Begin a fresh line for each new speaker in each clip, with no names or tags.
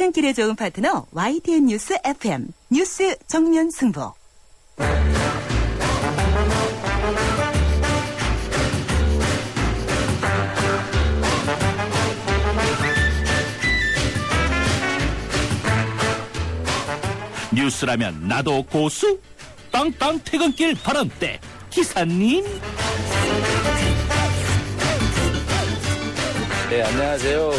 퇴근길에 좋은 파트너 YTN 뉴스 FM 뉴스 정면 승부.
뉴스라면 나도 고수? 빵빵 퇴근길 발언때 기사님.
네, 안녕하세요.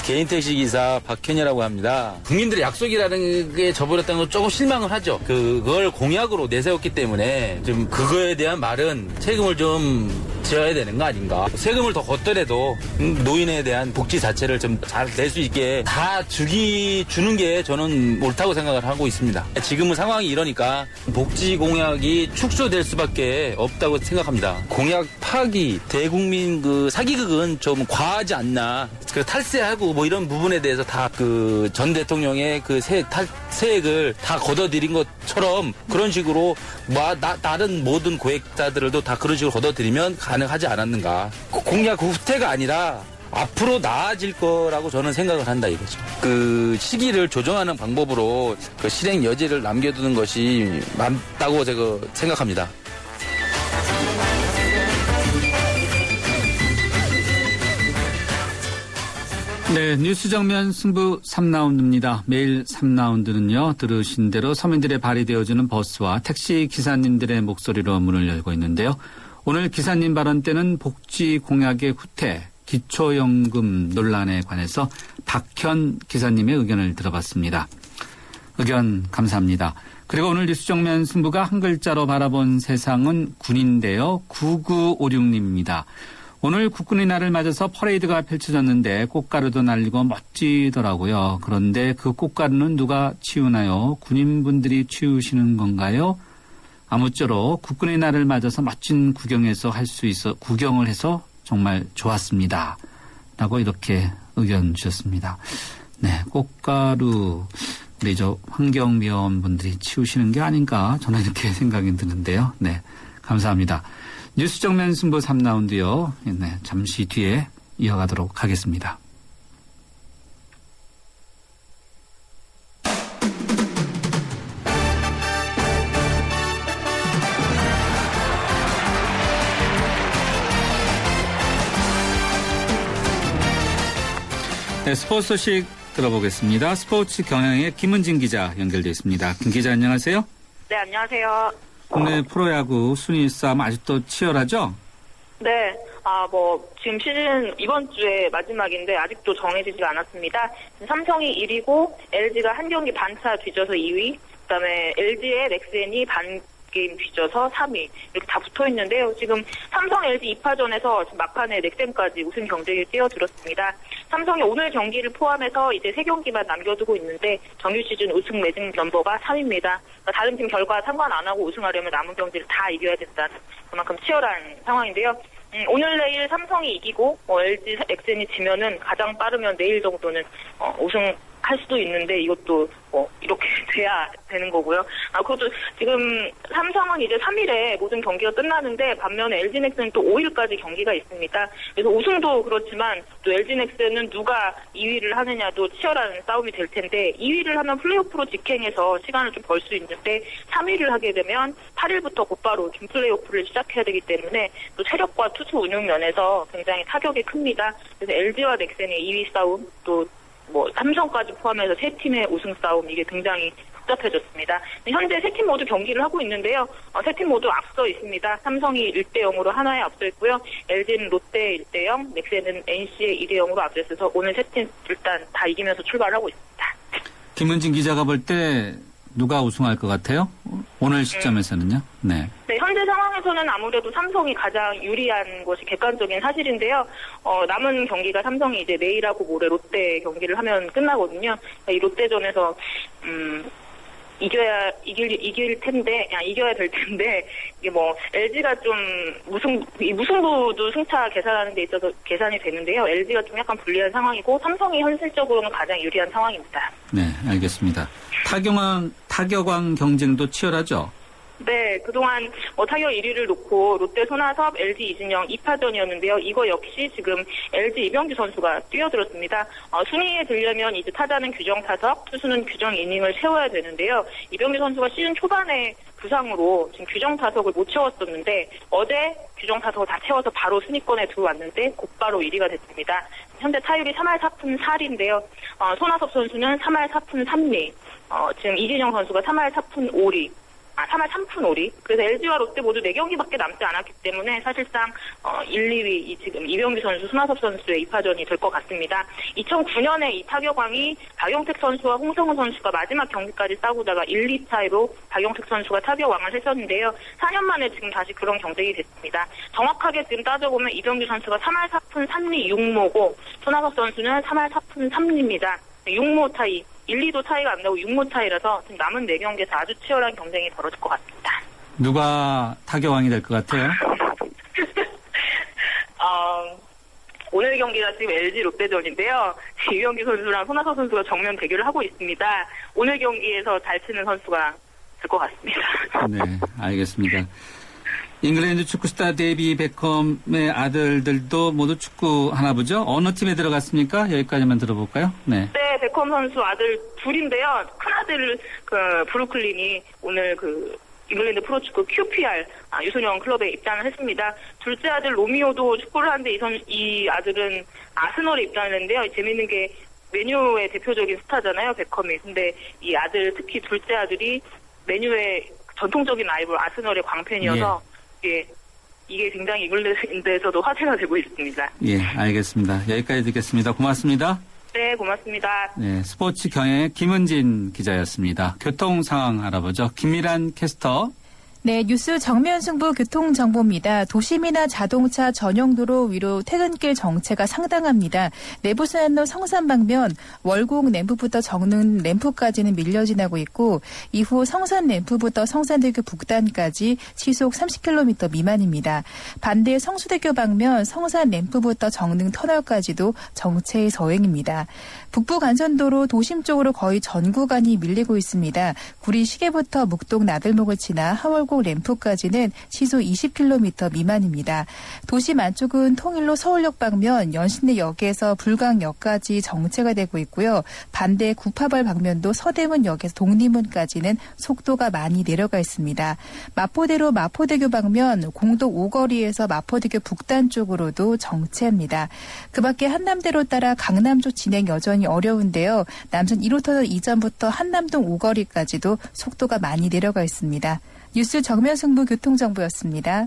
개인 택시 기사 박현이라고 합니다. 국민들의 약속이라는 게 저버렸다는 건 조금 실망을 하죠. 그걸 공약으로 내세웠기 때문에 좀 그거에 대한 말은 책임을 좀 져야 되는 거 아닌가. 세금을 더 걷더라도 노인에 대한 복지 자체를 좀 잘 낼 수 있게 다 주는 게 저는 옳다고 생각을 하고 있습니다. 지금은 상황이 이러니까 복지 공약이 축소될 수밖에 없다고 생각합니다. 공약 파기, 대국민 사기극은 좀 과하지 않나. 탈세하고 뭐 이런 부분에 대해서 다 전 대통령의 세액을 다 걷어들인 것처럼 그런 식으로 다른 모든 고액자들도 다 그런 식으로 걷어들이면 가능하지 않았는가. 공약 후퇴가 아니라 앞으로 나아질 거라고 저는 생각을 한다 이거죠. 시기를 조정하는 방법으로 실행 여지를 남겨두는 것이 맞다고 제가 생각합니다.
네, 뉴스 정면 승부 3라운드입니다. 매일 3라운드는요, 들으신 대로 서민들의 발이 되어주는 버스와 택시 기사님들의 목소리로 문을 열고 있는데요. 오늘 기사님 발언 때는 복지 공약의 후퇴, 기초연금 논란에 관해서 박현 기사님의 의견을 들어봤습니다. 의견 감사합니다. 그리고 오늘 뉴스 정면 승부가 한 글자로 바라본 세상은 군인데요. 9956님입니다. 오늘 국군의 날을 맞아서 퍼레이드가 펼쳐졌는데 꽃가루도 날리고 멋지더라고요. 그런데 그 꽃가루는 누가 치우나요? 군인분들이 치우시는 건가요? 아무쪼록 국군의 날을 맞아서 멋진 구경을 해서 정말 좋았습니다. 라고 이렇게 의견 주셨습니다. 네, 꽃가루 우리 환경미화원분들이 치우시는 게 아닌가 저는 이렇게 생각이 드는데요. 네, 감사합니다. 뉴스 정면 승부 3라운드요. 네, 잠시 뒤에 이어가도록 하겠습니다. 네, 스포츠 소식 들어보겠습니다. 스포츠 경향의 김은진 기자 연결되어 있습니다. 김 기자 안녕하세요.
네, 안녕하세요.
국내 프로야구 순위 싸움 아직도 치열하죠?
네, 지금 시즌 이번 주에 마지막인데 아직도 정해지지가 않았습니다. 삼성이 1위고 LG가 한 경기 반차 뒤져서 2위, 그다음에 LG의 넥센이 반 게임 뒤져서 3위 이렇게 다 붙어 있는데요. 지금 삼성 LG 2파전에서 막판에 넥센까지 우승 경쟁에 뛰어들었습니다. 삼성이 오늘 경기를 포함해서 이제 3경기만 남겨두고 있는데 정규 시즌 우승 매진 넘버가 3위입니다. 그러니까 다른 팀 결과 상관 안 하고 우승하려면 남은 경기를 다 이겨야 된다는 그만큼 치열한 상황인데요. 오늘 내일 삼성이 이기고 LG 넥센이 지면은 가장 빠르면 내일 정도는 우승할 수도 있는데 이것도 이렇게 돼야 되는 거고요. 그것도 지금 삼성은 이제 3일에 모든 경기가 끝나는데 반면에 LG 넥센은 또 5일까지 경기가 있습니다. 그래서 우승도 그렇지만 또 LG 넥센은 누가 2위를 하느냐도 치열한 싸움이 될 텐데 2위를 하면 플레이오프로 직행해서 시간을 좀 벌 수 있는데 3위를 하게 되면 8일부터 곧바로 준 플레이오프를 시작해야 되기 때문에 또 체력과 투수 운영 면에서 굉장히 타격이 큽니다. 그래서 LG와 넥센의 2위 싸움 또 삼성까지 포함해서 세 팀의 우승 싸움 이게 굉장히 복잡해졌습니다. 현재 세 팀 모두 경기를 하고 있는데요. 세 팀 모두 앞서 있습니다. 삼성이 1대0으로 하나에 앞서 있고요. LG는 롯데 1대0, 넥센은 NC의 2대0으로 앞서 있어서 오늘 세 팀 일단 다 이기면서 출발하고 있습니다.
김은진 기자가 볼 때 누가 우승할 것 같아요? 오늘 시점에서는요? 네.
네, 현재 상황에서는 아무래도 삼성이 가장 유리한 것이 객관적인 사실인데요. 남은 경기가 삼성이 이제 내일하고 모레 롯데 경기를 하면 끝나거든요. 이 롯데전에서 이겨야 될 텐데 이게 LG가 좀 무승부도 승차 계산하는 데 있어서 계산이 되는데요. LG가 좀 약간 불리한 상황이고 삼성이 현실적으로는 가장 유리한 상황입니다.
네, 알겠습니다. 타격왕 경쟁도 치열하죠?
네, 그동안 타격 1위를 놓고 롯데 손아섭, LG 이진영 2파전이었는데요. 이거 역시 지금 LG 이병규 선수가 뛰어들었습니다. 순위에 들려면 이제 타자는 규정 타석, 투수는 규정 이닝을 채워야 되는데요. 이병규 선수가 시즌 초반에 부상으로 지금 규정 타석을 못 채웠었는데 어제 규정 타석을 다 채워서 바로 순위권에 들어왔는데 곧바로 1위가 됐습니다. 현재 타율이 3할 4푼 4리인데요. 손아섭 선수는 3할 4푼 3리, 지금 이진영 선수가 3할 4푼 5리, 3할 3푼 5리. 그래서 LG와 롯데 모두 4경기밖에 남지 않았기 때문에 사실상 1, 2위 지금 이병규 선수, 손아섭 선수의 2파전이 될 것 같습니다. 2009년에 이 타격왕이 박용택 선수와 홍성훈 선수가 마지막 경기까지 싸우다가 1, 2차이로 박용택 선수가 타격왕을 했었는데요. 4년 만에 지금 다시 그런 경쟁이 됐습니다. 정확하게 지금 따져보면 이병규 선수가 3할 4푼 3리 6모고 손아섭 선수는 3할 4푼 3리입니다. 6모 차이. 1, 2도 차이가 안 나고 6모 차이라서 지금 남은 4경기에서 아주 치열한 경쟁이 벌어질 것 같습니다.
누가 타격왕이 될 것 같아요?
오늘 경기가 지금 LG 롯데전인데요. 이병규 선수랑 손아섭 선수가 정면 대결을 하고 있습니다. 오늘 경기에서 잘 치는 선수가 될 것 같습니다.
네, 알겠습니다. 잉글랜드 축구 스타 데이비 베컴의 아들들도 모두 축구 하나 보죠? 어느 팀에 들어갔습니까? 여기까지만 들어볼까요? 네.
네, 베컴 선수 아들 둘인데요. 큰아들 브루클린이 오늘 잉글랜드 프로축구 QPR 유소년 클럽에 입단을 했습니다. 둘째 아들 로미오도 축구를 하는데 이 아들은 아스널에 입단을 했는데요. 재밌는 게 메뉴의 대표적인 스타잖아요, 베컴이. 근데 이 아들, 특히 둘째 아들이 메뉴의 전통적인 라이벌 아스널의 광팬이어서 이게 굉장히 잉글랜드에서도 화제가 되고 있습니다.
예, 알겠습니다. 여기까지 듣겠습니다. 고맙습니다.
네, 고맙습니다.
네, 스포츠 경의 김은진 기자였습니다. 교통 상황 알아보죠. 김미란 캐스터.
네, 뉴스 정면 승부 교통정보입니다. 도심이나 자동차 전용도로 위로 퇴근길 정체가 상당합니다. 내부산로 성산 방면 월곡 램프부터 정릉 램프까지는 밀려 지나고 있고 이후 성산 램프부터 성산대교 북단까지 시속 30km 미만입니다. 반대 성수대교 방면 성산 램프부터 정릉 터널까지도 정체의 서행입니다. 북부 간선도로 도심 쪽으로 거의 전 구간이 밀리고 있습니다. 구리 시계부터 묵동 나들목을 지나 하월곡 램프까지는 시속 20km 미만입니다. 도심 안쪽은 통일로 서울역 방면 연신내역에서 불광역까지 정체가 되고 있고요. 반대 구파발 방면도 서대문역에서 독립문까지는 속도가 많이 내려가 있습니다. 마포대로 마포대교 방면 공덕 오거리에서 마포대교 북단 쪽으로도 정체입니다. 그 밖에 한남대로 따라 강남 쪽 진행 여전히 어려운데요. 남선 1호터널 이전부터 한남동 오거리까지도 속도가 많이 내려가 있습니다. 뉴스 정면 승부 교통정보였습니다.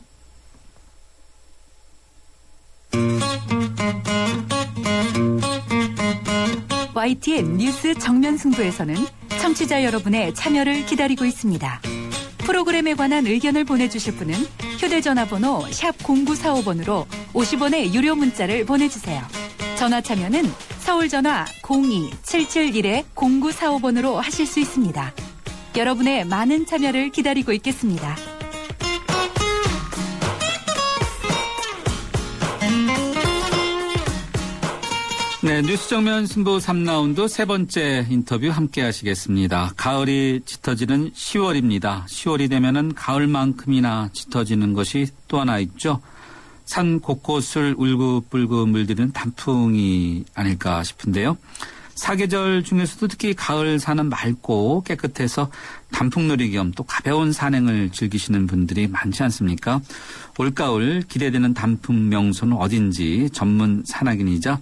YTN 뉴스 정면 승부에서는 청취자 여러분의 참여를 기다리고 있습니다. 프로그램에 관한 의견을 보내주실 분은 휴대전화번호 샵 0945번으로 50원의 유료 문자를 보내주세요. 전화 참여는 서울전화 02-771-0945번으로 하실 수 있습니다. 여러분의 많은 참여를 기다리고 있겠습니다.
네, 뉴스 정면 승부 3라운드 세 번째 인터뷰 함께 하시겠습니다. 가을이 짙어지는 10월입니다. 10월이 되면은 가을만큼이나 짙어지는 것이 또 하나 있죠. 산 곳곳을 울긋불긋 물드는 단풍이 아닐까 싶은데요. 사계절 중에서도 특히 가을 산은 맑고 깨끗해서 단풍놀이 겸 또 가벼운 산행을 즐기시는 분들이 많지 않습니까? 올가을 기대되는 단풍 명소는 어딘지 전문 산악인이자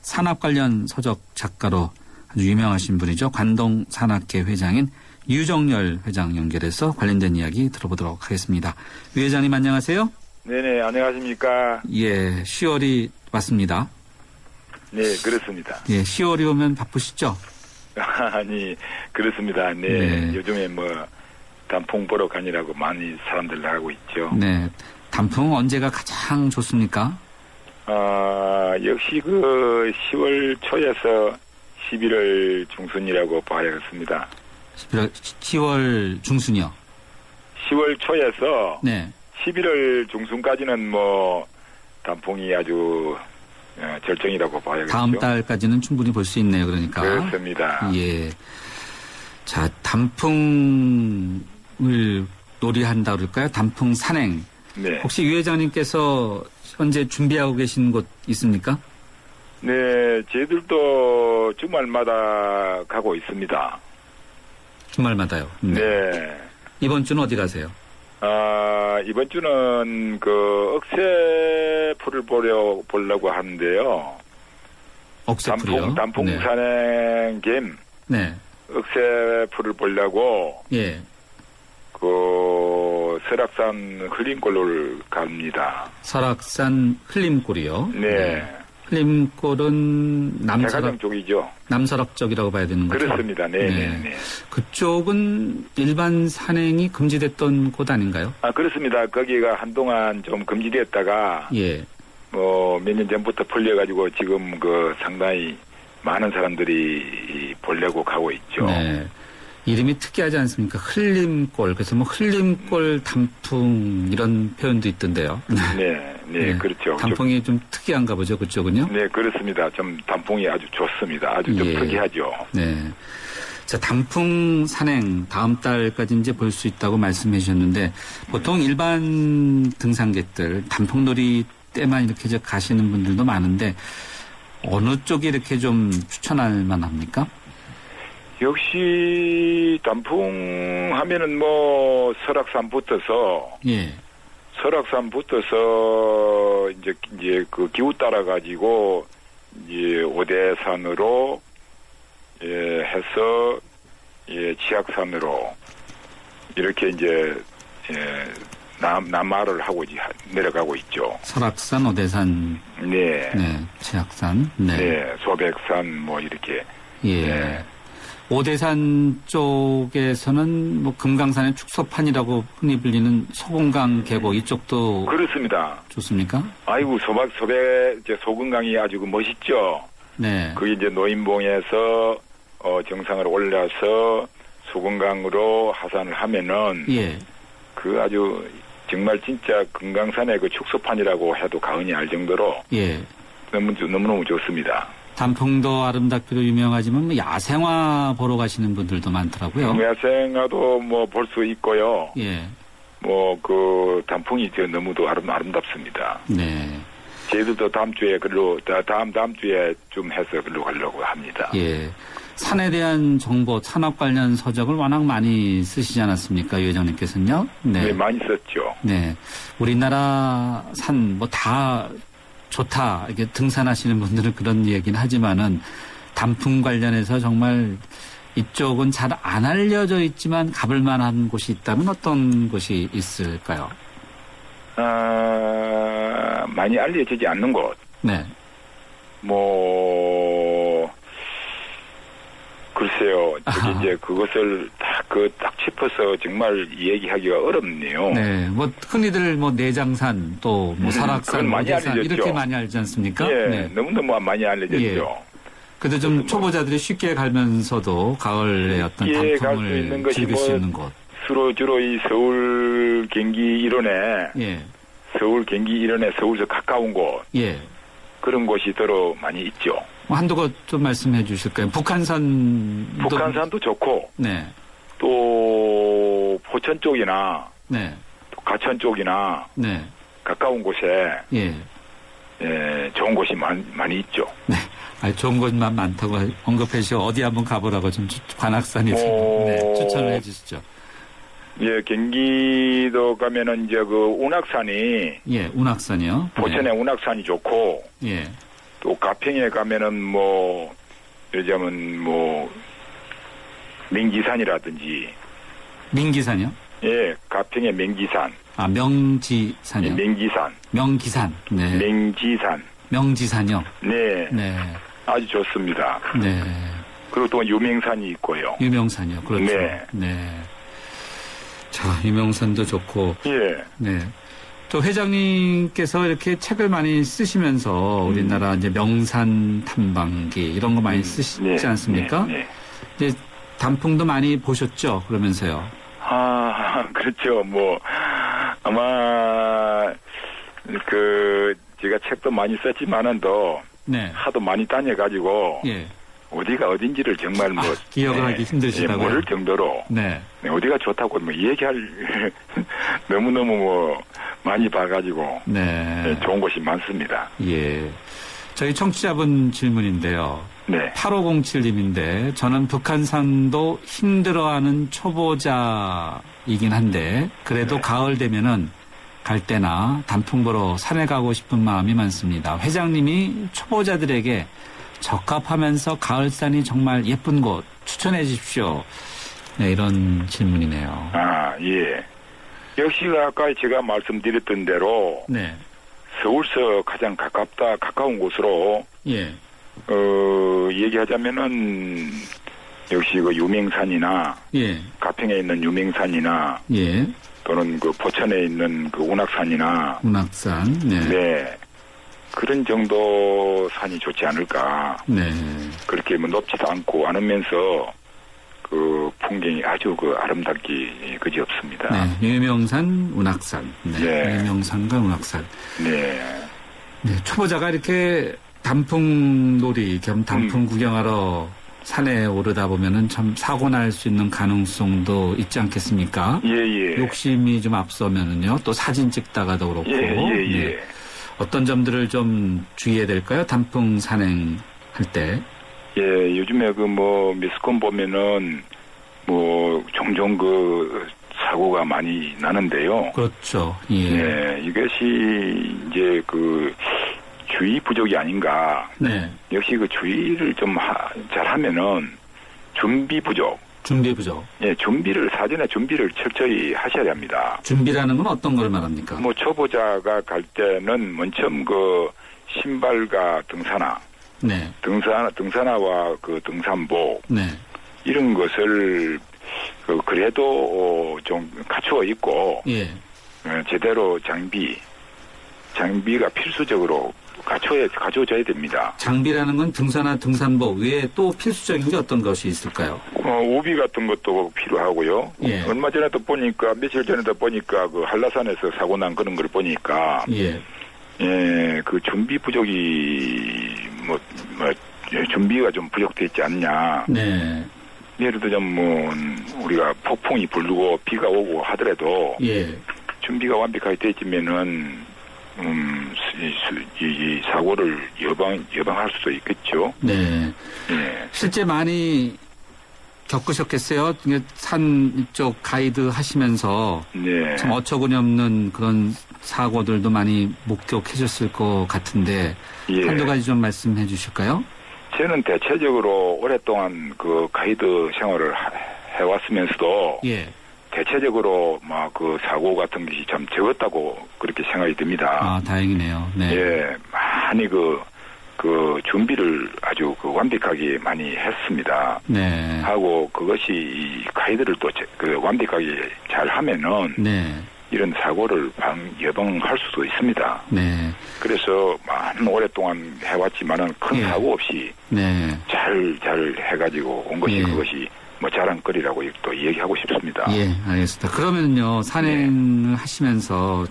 산악 관련 서적 작가로 아주 유명하신 분이죠. 관동 산악회 회장인 유정열 회장 연결해서 관련된 이야기 들어보도록 하겠습니다. 유 회장님 안녕하세요.
네네, 안녕하십니까.
예, 10월이 왔습니다.
네, 그렇습니다.
예, 10월이 오면 바쁘시죠?
아니, 그렇습니다. 네,
네.
요즘에 단풍 보러 가니라고 많이 사람들 나가고 있죠.
네, 단풍 언제가 가장 좋습니까?
역시 10월 초에서 11월 중순이라고 봐야겠습니다.
10월 중순이요?
10월 초에서
네.
11월 중순까지는 단풍이 아주 절정이라고 봐야겠죠.
다음 달까지는 충분히 볼 수 있네요. 그러니까.
그렇습니다.
예. 자, 단풍을 놀이한다 그럴까요? 단풍 산행.
네.
혹시 유 회장님께서 현재 준비하고 계신 곳 있습니까?
네, 저희들도 주말마다 가고 있습니다.
주말마다요.
네.
이번 주는 어디 가세요?
이번 주는 그 억새풀을 보려고 하는데요.
억새풀이요?
단풍
네.
산행 겸
네.
억새풀을 보려고
예.
그 설악산 흘림골을 갑니다.
설악산 흘림골이요.
네.
흘림골은
대가정 쪽이죠.
남설악 쪽이라고 봐야 되는 거죠?
그렇습니다. 네. 네.
그쪽은 일반 산행이 금지됐던 곳 아닌가요?
그렇습니다. 거기가 한동안 좀 금지됐다가
예.
몇 년 전부터 풀려가지고 지금 그 상당히 많은 사람들이 보려고 가고 있죠.
네. 이름이 특이하지 않습니까? 흘림골. 그래서 뭐 흘림골 단풍 이런 표현도 있던데요.
네, 네, 그렇죠.
단풍이 좀 특이한가 보죠, 그쪽은요?
네, 그렇습니다. 좀 단풍이 아주 좋습니다. 아주 좀 특이하죠.
네. 자, 단풍 산행 다음 달까지 이제 볼 수 있다고 말씀해 주셨는데 보통 일반 등산객들 단풍놀이 때만 이렇게 가시는 분들도 많은데 어느 쪽이 이렇게 좀 추천할 만합니까?
역시 단풍 하면은 뭐 설악산 붙어서
예.
설악산 붙어서 이제 그 기후 따라 가지고 이제 오대산으로 해서 지악산으로 이렇게 이제 남하를 하고 내려가고 있죠.
설악산, 오대산,
네,
지악산,
네, 소백산 뭐 이렇게.
예.
네.
오대산 쪽에서는 뭐 금강산의 축소판이라고 흔히 불리는 소금강 계곡 이쪽도
그렇습니다.
좋습니까?
아이고 소금강이 아주 멋있죠.
네.
그게 이제 노인봉에서 정상으로 올라서 소금강으로 하산을 하면은
예.
그 아주 정말 진짜 금강산의 그 축소판이라고 해도 과언이 알 정도로
예.
너무너무 좋습니다.
단풍도 아름답기로 유명하지만 뭐 야생화 보러 가시는 분들도 많더라고요.
야생화도 뭐 볼 수 있고요.
예.
뭐 그 단풍이 너무도 아름답습니다.
네.
저희들도 다음 주에 다음 주에 좀 해서 글로 가려고 합니다.
예. 산에 대한 정보, 산업 관련 서적을 워낙 많이 쓰시지 않았습니까, 유 회장님께서는요?
네, 많이 썼죠.
네. 우리나라 산 뭐 다 좋다. 이렇게 등산하시는 분들은 그런 얘기는 하지만은 단풍 관련해서 정말 이쪽은 잘 안 알려져 있지만 가볼 만한 곳이 있다면 어떤 곳이 있을까요?
많이 알려지지 않는 곳.
네.
글쎄요. 이제 그것을 딱 짚어서 정말 얘기하기가 어렵네요.
네. 뭐 흔히들 뭐 내장산 또 뭐 설악산,
많이
오대산
알려졌죠.
이렇게 많이 알지 않습니까?
예.
네.
너무너무 많이 알려졌죠.
예. 그래도 좀 초보자들이 쉽게 가면서도 가을의 어떤
갈수
단풍을
있는 것이
즐길 수 있는 곳.
주로 이 서울 경기 일원에
예.
서울 경기 일원에 서울서 가까운 곳
예.
그런 곳이 더러 많이 있죠.
뭐 한두 곳 좀 말씀해 주실까요?
북한산도 좋고
네.
또 포천 쪽이나
네.
또 가천 쪽이나
네.
가까운 곳에
예.
좋은 곳이 많이 있죠.
네. 아니, 좋은 곳만 많다고 언급해 주시고 어디 한번 가보라고 좀 관악산이 네, 추천을 해 주시죠.
예, 경기도 가면은 이제 그 운악산이
예, 운악산이요.
포천에
네.
운악산이 좋고
예.
또 가평에 가면은 뭐 요즘은 뭐 명지산이라든지
민기산이요?
예, 가평의 명지산.
아, 명지산이요.
명지산.
명기산. 네.
명지산.
명지산이요.
네.
네.
아주 좋습니다.
네.
그리고 또 유명산이 있고요.
유명산이요. 그렇죠.
네.
네. 자, 유명산도 좋고.
예.
네. 또 회장님께서 이렇게 책을 많이 쓰시면서 우리나라 이제 명산 탐방기 이런 거 많이 쓰시지
네,
않습니까?
네, 네.
이제 단풍도 많이 보셨죠? 그러면서요.
그렇죠. 뭐 아마 제가 책도 많이 썼지만은 더
네.
하도 많이 다녀가지고
예.
어디가 어딘지를 정말 뭐
기억을 하기 힘드시다고요?
모를 정도로
네.
네, 어디가 좋다고 뭐 얘기할 너무너무 뭐 많이 봐가지고
네.
네, 좋은 곳이 많습니다.
예. 저희 청취자분 질문인데요.
네.
8507님인데 저는 북한산도 힘들어하는 초보자이긴 한데 그래도 가을 되면은 갈 때나 단풍 보러 산에 가고 싶은 마음이 많습니다. 회장님이 초보자들에게 적합하면서 가을산이 정말 예쁜 곳 추천해 주십시오. 네, 이런 질문이네요.
아, 예. 역시 아까 제가 말씀드렸던 대로
네.
서울서 가장 가까운 곳으로
예.
얘기하자면은 역시 그 유명산이나
예.
가평에 있는 유명산이나
예.
또는 그 포천에 있는 그 운악산이나
운악산. 네.
네. 그런 정도 산이 좋지 않을까.
네.
그렇게 뭐 높지도 않고 않으면서 그 풍경이 아주 그 아름답기 그지없습니다.
네. 유명산, 운악산. 네.
네.
유명산과 운악산.
네.
네. 초보자가 이렇게 단풍놀이 겸 단풍 구경하러 산에 오르다 보면은 참 사고 날 수 있는 가능성도 있지 않겠습니까?
예.
욕심이 좀 앞서면은요. 또 사진 찍다가도 그렇고.
예.
네. 어떤 점들을 좀 주의해야 될까요? 단풍 산행할 때.
예, 요즘에 그 뭐 미스콘 보면은 뭐 종종 그 사고가 많이 나는데요.
그렇죠. 예.
네, 이것이 이제 그 주의 부족이 아닌가.
네.
역시 그 주의를 좀 잘하면은 준비 부족.
준비 부족.
예, 사전에 준비를 철저히 하셔야 합니다.
준비라는 건 어떤 걸 말합니까?
뭐 초보자가 갈 때는 먼 처음 그 신발과 등산화,
네.
등산화와 그 등산복
네.
이런 것을 그래도 좀 갖추어 있고
예.
제대로 장비가 필수적으로 갖춰져야 됩니다.
장비라는 건 등산화, 등산복 외에 또 필수적인 게 어떤 것이 있을까요?
우비 같은 것도 필요하고요.
예.
얼마 전에도 보니까 며칠 전에도 보니까 그 한라산에서 사고 난 그런 걸 보니까
예.
예, 그 준비 부족이 준비가 좀 부족돼 있지 않냐.
네.
예를 들자면 우리가 폭풍이 불고 비가 오고 하더라도
예.
준비가 완벽하게 돼 있으면은 이 사고를 예방할 수도 있겠죠.
네.
예.
실제 많이 겪으셨겠어요? 산 이쪽 가이드 하시면서
네.
참 어처구니 없는 그런 사고들도 많이 목격하셨을 것 같은데
예.
한두 가지 좀 말씀해 주실까요?
저는 대체적으로 오랫동안 그 가이드 생활을 해왔으면서도
예.
대체적으로 막 그 사고 같은 것이 참 적었다고 그렇게 생각이 듭니다.
아, 다행이네요. 네.
예, 많이 그 준비를 아주 완벽하게 많이 했습니다.
네.
하고 그것이 이 가이드를 또 완벽하게 잘 하면은
네.
이런 사고를 예방할 수도 있습니다.
네.
그래서 많은 오랫동안 해왔지만은 큰
예.
사고 없이
네.
잘 해가지고 온 것이
예.
그것이 뭐 자랑거리라고 또 얘기하고 싶습니다.
예, 알겠습니다. 그러면요, 산행을 하시면서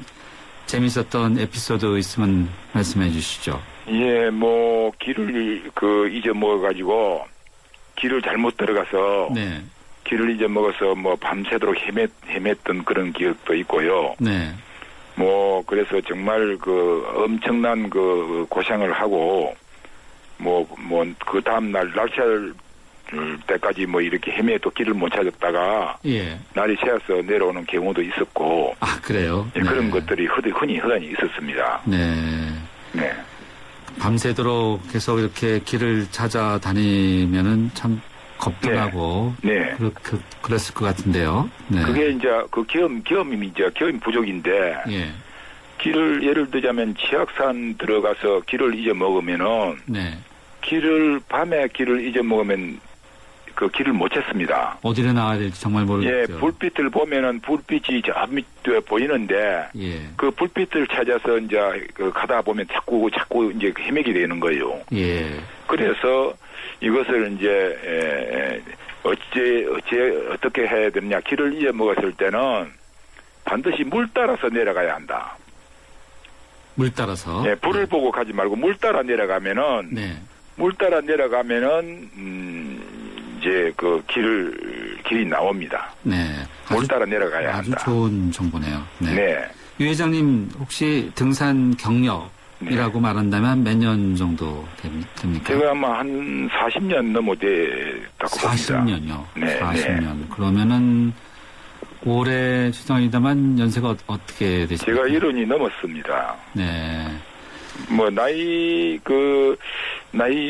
재밌었던 에피소드 있으면 말씀해 주시죠.
예, 뭐 길을 잊어먹어가지고 길을 잘못 들어가서
네.
길을 잊어먹어서 뭐 밤새도록 헤맸던 그런 기억도 있고요.
네.
뭐 그래서 정말 그 엄청난 그 고생을 하고 뭐 그 다음 날 날씨할 때까지 뭐 이렇게 헤매도 길을 못 찾았다가
예.
날이 새어서 내려오는 경우도 있었고.
아, 그래요?
예,
네.
그런 것들이 흔히 있었습니다.
네.
네.
밤새도록 계속 이렇게 길을 찾아다니면은 참 겁도
네.
나고.
네.
그랬을 것 같은데요. 네.
그게 이제 그 경험 부족인데.
예.
길을 예를 들자면 치악산 들어가서 길을 잊어먹으면은.
네.
밤에 길을 잊어먹으면 그 길을 못 찾습니다.
어디로 나가야 될지 정말 모르겠죠.
예, 불빛을 보면은 불빛이 저 밑에 보이는데.
예.
그 불빛을 찾아서 이제 가다 보면 자꾸 이제 헤매게 되는 거예요.
예.
그래서 이것을 이제 어떻게 해야 되느냐. 길을 잊어먹었을 때는 반드시 물 따라서 내려가야 한다.
물 따라서.
예, 불을 보고 가지 말고 물 따라 내려가면은
네.
물 따라 내려가면은 이제 그 길이 나옵니다.
네.
물 따라 내려가야
아주
한다.
좋은 정보네요. 네.
네.
유 회장님 혹시 등산 경력이라고 말한다면 몇 년 정도 됩니까?
제가 아마 한 40년 넘어 됐다고 봅니다.
40년요.
네,
40년. 그러면은 올해 추정이다만 연세가 어떻게 되십니까?
제가 70이 넘었습니다.
네.
뭐 나이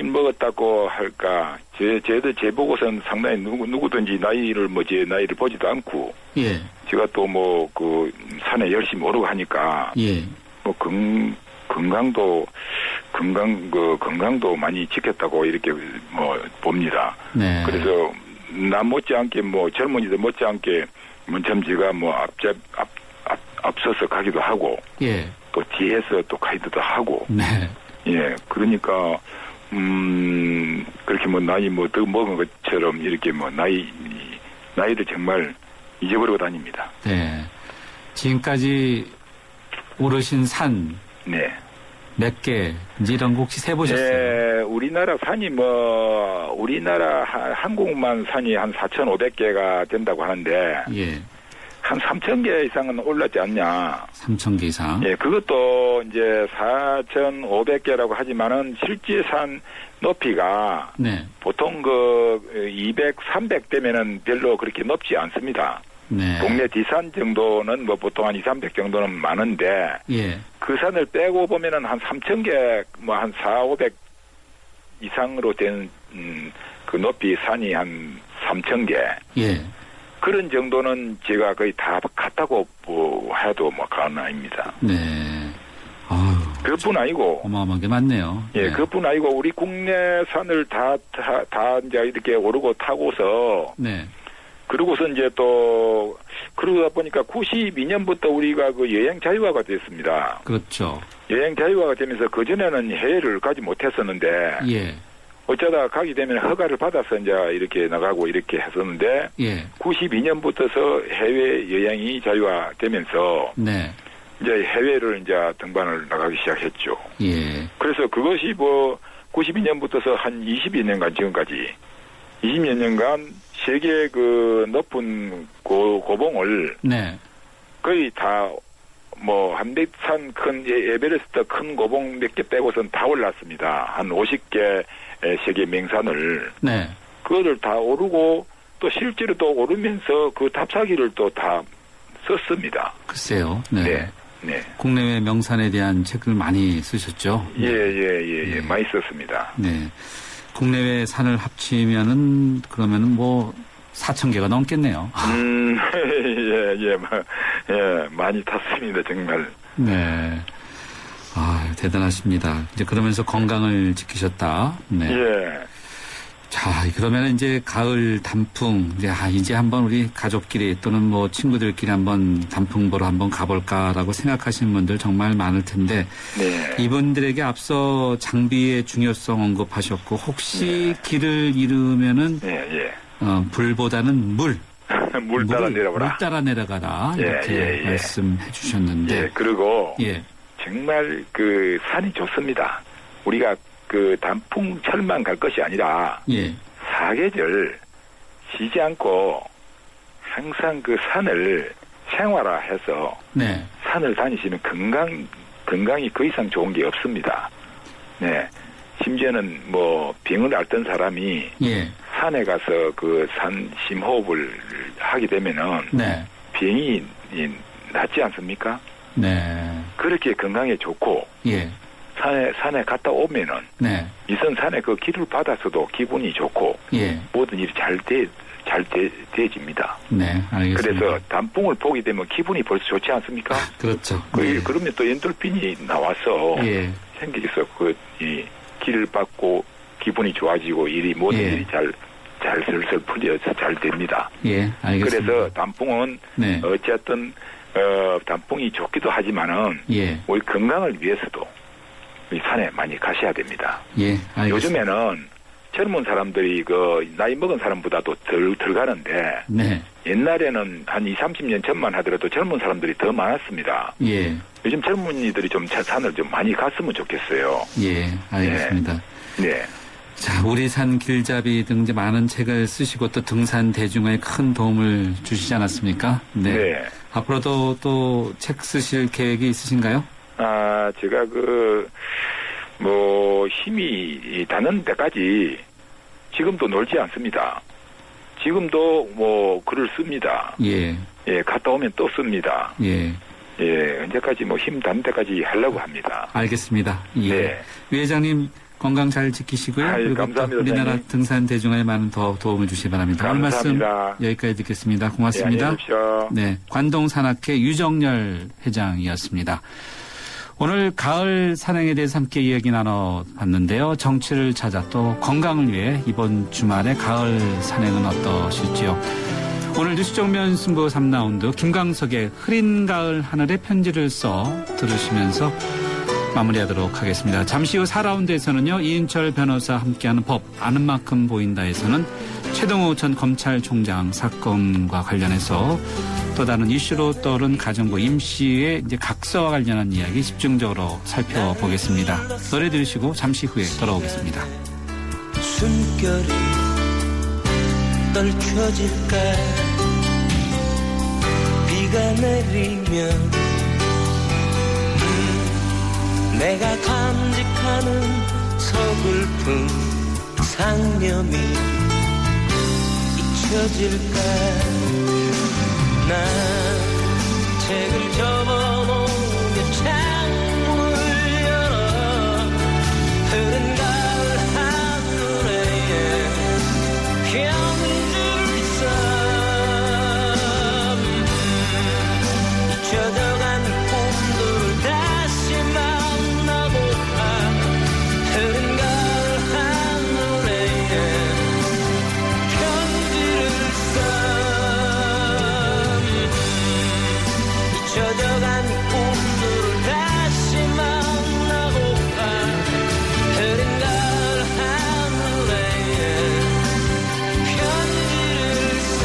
먹었다고 할까? 제 보고서는 상당히 누구든지 나이를 제 나이를 보지도 않고.
예.
제가 또 뭐 그 산에 열심히 오르고 하니까.
예.
뭐 건강도 많이 지켰다고 이렇게 뭐 봅니다.
네.
그래서 나 못지않게 뭐 젊은이들 못지않게 참 제가 뭐 앞서서 가기도 하고.
예.
또 뒤에서 또 가이드도 하고.
네.
예, 그러니까, 그렇게 뭐 나이 뭐 더 먹은 것처럼 이렇게 뭐 나이를 정말 잊어버리고 다닙니다.
네. 지금까지 오르신 산
네.
몇 개, 이런 거 혹시 세보셨어요?
네, 우리나라 산이 우리나라 한국만 산이 한 4,500개가 된다고 하는데.
예.
한 3,000개 이상은 올랐지 않냐.
3,000개 이상.
예, 그것도 이제 4,500개라고 하지만은 실제 산 높이가
네.
보통 200, 300 되면은 별로 그렇게 높지 않습니다.
네.
동네 뒷산 정도는 뭐 보통 한 2, 300 정도는 많은데
예.
그 산을 빼고 보면은 한 3,000개, 뭐 한 4, 500 이상으로 된 그 높이 산이 한 3,000개.
예.
그런 정도는 제가 거의 다 갔다고 해도 뭐 과언 아닙니다.
네. 아유.
그뿐 아니고.
어마어마하게 많네요.
예,
네.
그뿐 아니고 우리 국내 산을 다 이제 이렇게 오르고 타고서.
네.
그러고서 이제 또, 그러다 보니까 92년부터 우리가 그 여행 자유화가 됐습니다.
그렇죠.
여행 자유화가 되면서 그전에는 해외를 가지 못했었는데.
예.
어쩌다 가게 되면 허가를 받아서 이제 이렇게 나가고 이렇게 했었는데.
예.
92년부터서 해외 여행이 자유화되면서.
네.
이제 해외를 이제 등반을 나가기 시작했죠.
예.
그래서 그것이 뭐 92년부터서 한 20여 년간 지금까지 20여 년간 세계 그 높은 고봉을
네.
거의 다 뭐 한백산 큰 에베레스트 큰 고봉 몇 개 빼고선 다 올랐습니다. 한 50개 세계 명산을.
네.
그거를 다 오르고 또 실제로 또 오르면서 그 답사기를 또 다 썼습니다.
글쎄요. 네.
네. 네.
국내외 명산에 대한 책을 많이 쓰셨죠?
예. 많이 썼습니다.
네. 국내외 산을 합치면은 그러면은 뭐 4,000개가 넘겠네요.
많이 탔습니다, 정말.
네. 아, 대단하십니다. 이제 그러면서 건강을 지키셨다. 네.
예.
자, 그러면 이제 가을 단풍, 이제 한번 우리 가족끼리 또는 뭐 친구들끼리 한번 단풍 보러 한번 가볼까라고 생각하시는 분들 정말 많을 텐데,
네.
이분들에게 앞서 장비의 중요성 언급하셨고, 혹시 길을 잃으면은, 불보다는 물
따라 내려가라.
물 따라 내려가라. 이렇게 말씀해 주셨는데.
예, 그리고,
예.
정말 그 산이 좋습니다. 우리가 그 단풍철만 갈 것이 아니라
예.
사계절 쉬지 않고 항상 그 산을 생활화해서
네.
산을 다니시면 건강이 그 이상 좋은 게 없습니다. 네. 심지어는 뭐 병을 앓던 사람이
예.
산에 가서 그 산 심호흡을 하게 되면은
네.
병이 낫지 않습니까?
네.
그렇게 건강에 좋고
예.
산에 갔다 오면은
네.
이선 산에 그 길을 받아서도 기분이 좋고
예.
모든 일이 잘 되집니다.
네, 알겠습니다.
그래서 단풍을 보게 되면 기분이 벌써 좋지 않습니까?
그렇죠.
그러면 또 엔돌핀이 나와서
예.
생기서 이 길을 받고 기분이 좋아지고 모든 일이 잘 슬슬 풀려서 잘 됩니다.
예, 알겠습니다.
그래서 단풍은 어쨌든 단풍이 좋기도 하지만은 우리 건강을 위해서도 이 산에 많이 가셔야 됩니다.
예, 알겠습니다.
요즘에는 젊은 사람들이 나이 먹은 사람보다도 덜 가는데 옛날에는 한 20, 30년 전만 하더라도 젊은 사람들이 더 많았습니다.
예.
요즘 젊은이들이 좀 산을 좀 많이 갔으면 좋겠어요.
예, 알겠습니다.
네.
자, 우리 산 길잡이 등 이제 많은 책을 쓰시고 또 등산 대중화에 큰 도움을 주시지 않았습니까?
네.
앞으로도 또 책 쓰실 계획이 있으신가요?
제가 힘이 닿는 데까지 지금도 놀지 않습니다. 지금도 글을 씁니다.
예.
예, 갔다 오면 또 씁니다.
예.
예, 언제까지 힘 닿는 데까지 하려고 합니다.
알겠습니다. 예.
네.
위 회장님 건강 잘 지키시고요.
아이,
그리고
감사합니다,
또 우리나라
선생님.
등산 대중화에 많은 더 도움을 주시기 바랍니다. 오늘 말씀
감사합니다.
여기까지 듣겠습니다.
예,
고맙습니다.
안녕히 계십시오.
네, 관동산악회 유정열 회장이었습니다. 오늘 가을 산행에 대해서 함께 이야기 나눠봤는데요. 정치를 찾아 또 건강을 위해 이번 주말에 가을 산행은 어떠실지요. 오늘 뉴스 정면 승부 3라운드 김광석의 흐린 가을 하늘에 편지를 써 들으시면서 마무리하도록 하겠습니다. 잠시 후 4라운드에서는요. 이인철 변호사 함께하는 법 아는 만큼 보인다에서는 최동호 전 검찰총장 사건과 관련해서 또 다른 이슈로 떠오른 가정부 임시의 이제 각서와 관련한 이야기 집중적으로 살펴보겠습니다. 노래 들으시고 잠시 후에 돌아오겠습니다.
숨결이 떨쳐질까 비가 내리면 내가 감직하는 서글픈 상념이 잊혀질까 난 책을 접어놓으며 창문을 열어 흐른 가을 하늘에 편지를 써 잊혀져간 꿈들을 다시 만나고파 흐른 가을 하늘에 편지를 써 잊혀져간 꿈들을 다시 만나고파 흐린 가을 하늘에 편지를 써